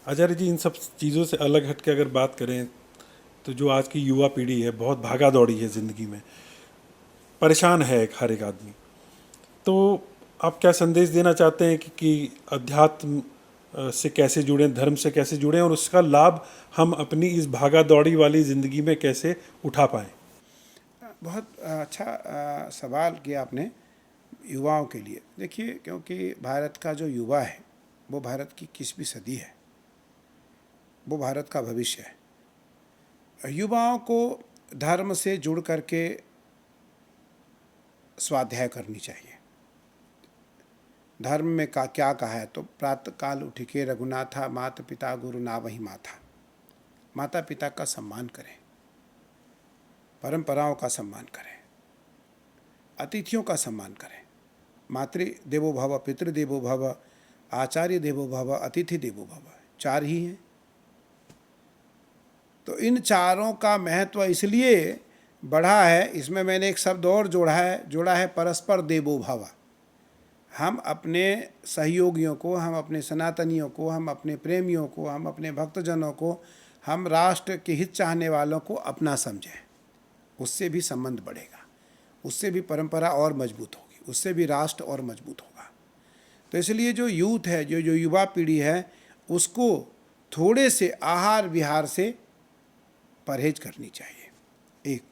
आचार्य जी, इन सब चीज़ों से अलग हट के अगर बात करें तो जो आज की युवा पीढ़ी है बहुत भागा दौड़ी है ज़िंदगी में, परेशान है हर एक आदमी। तो आप क्या संदेश देना चाहते हैं कि अध्यात्म से कैसे जुड़ें, धर्म से कैसे जुड़ें और उसका लाभ हम अपनी इस भागा दौड़ी वाली ज़िंदगी में कैसे उठा पाएँ? बहुत अच्छा सवाल किया आपने युवाओं के लिए। देखिए, क्योंकि भारत का जो युवा है वो भारत की 21वीं सदी है, वो भारत का भविष्य है। युवाओं को धर्म से जुड़ करके स्वाध्याय करनी चाहिए। धर्म में का क्या कहा है, तो प्रातः काल उठ के रघुनाथा माता पिता गुरु ना वही माथा। माता पिता का सम्मान करें, परंपराओं का सम्मान करें, अतिथियों का सम्मान करें। मातृ देवो भव, पितृ देवो भव, आचार्य देवो भव, अतिथि देवो भव, 4 ही हैं। तो इन चारों का महत्व इसलिए बढ़ा है, इसमें मैंने एक शब्द और जोड़ा है परस्पर देवो भव। हम अपने सहयोगियों को, हम अपने सनातनियों को, हम अपने प्रेमियों को, हम अपने भक्तजनों को, हम राष्ट्र के हित चाहने वालों को अपना समझें। उससे भी संबंध बढ़ेगा, उससे भी परंपरा और मजबूत होगी, उससे भी राष्ट्र और मजबूत होगा। तो इसलिए जो यूथ है, जो युवा पीढ़ी है, उसको थोड़े से आहार विहार से परहेज करनी चाहिए। एक,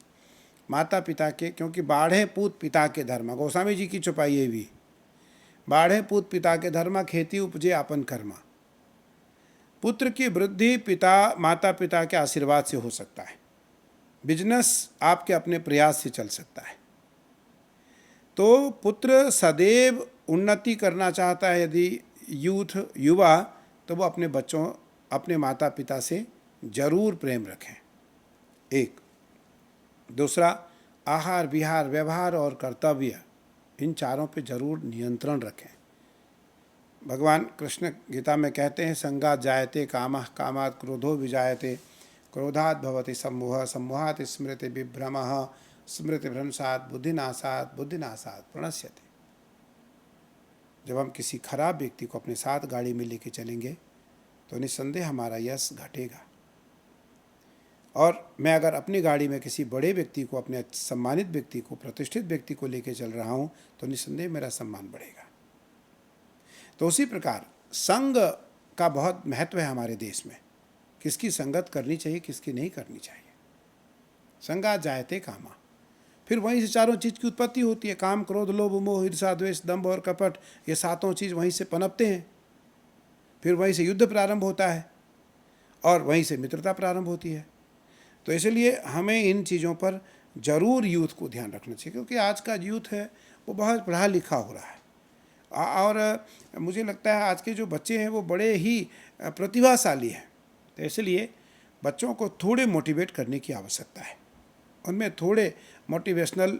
माता पिता के, क्योंकि बाढ़े पूत पिता के धर्म, गोस्वामी जी की चौपाई है भी, बाढ़े पूत पिता के धर्म, खेती उपजे आपन कर्मा। पुत्र की वृद्धि माता पिता के आशीर्वाद से हो सकता है, बिजनेस आपके अपने प्रयास से चल सकता है। तो पुत्र सदैव उन्नति करना चाहता है, यदि युवा, तो वो अपने बच्चों, अपने माता पिता से जरूर प्रेम रखें। एक, दूसरा, आहार विहार व्यवहार और कर्तव्य, इन चारों पे जरूर नियंत्रण रखें। भगवान कृष्ण गीता में कहते हैं, संगात जायते कामः, कामात् क्रोधो विजायते, क्रोधात् भवति सम्मोहः, सम्मोहात् स्मृति विभ्रमः, स्मृति भ्रंशात् बुद्धिनाशात्, बुद्धिनाशात् प्रणश्यते। जब हम किसी खराब व्यक्ति को अपने साथ गाड़ी में लेके चलेंगे तो निस्संदेह हमारा यश घटेगा। और मैं अगर अपनी गाड़ी में किसी बड़े व्यक्ति को, अपने सम्मानित व्यक्ति को, प्रतिष्ठित व्यक्ति को लेके चल रहा हूँ, तो निस्संदेह मेरा सम्मान बढ़ेगा। तो उसी प्रकार संग का बहुत महत्व है हमारे देश में। किसकी संगत करनी चाहिए, किसकी नहीं करनी चाहिए। संगात जायते कामा, फिर वहीं से चारों चीज़ की उत्पत्ति होती है। काम, क्रोध, लोभ, मोह, ईर्ष्या, द्वेष, दंभ और कपट, ये सातों चीज़ वहीं से पनपते हैं। फिर वहीं से युद्ध प्रारंभ होता है और वहीं से मित्रता प्रारंभ होती है। तो इसलिए हमें इन चीज़ों पर ज़रूर यूथ को ध्यान रखना चाहिए, क्योंकि आज का यूथ है वो बहुत पढ़ा लिखा हो रहा है। और मुझे लगता है आज के जो बच्चे हैं वो बड़े ही प्रतिभाशाली हैं। तो इसलिए बच्चों को थोड़े मोटिवेट करने की आवश्यकता है, उनमें थोड़े मोटिवेशनल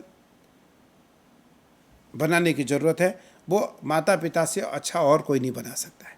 बनाने की ज़रूरत है। वो माता पिता से अच्छा और कोई नहीं बना सकता है।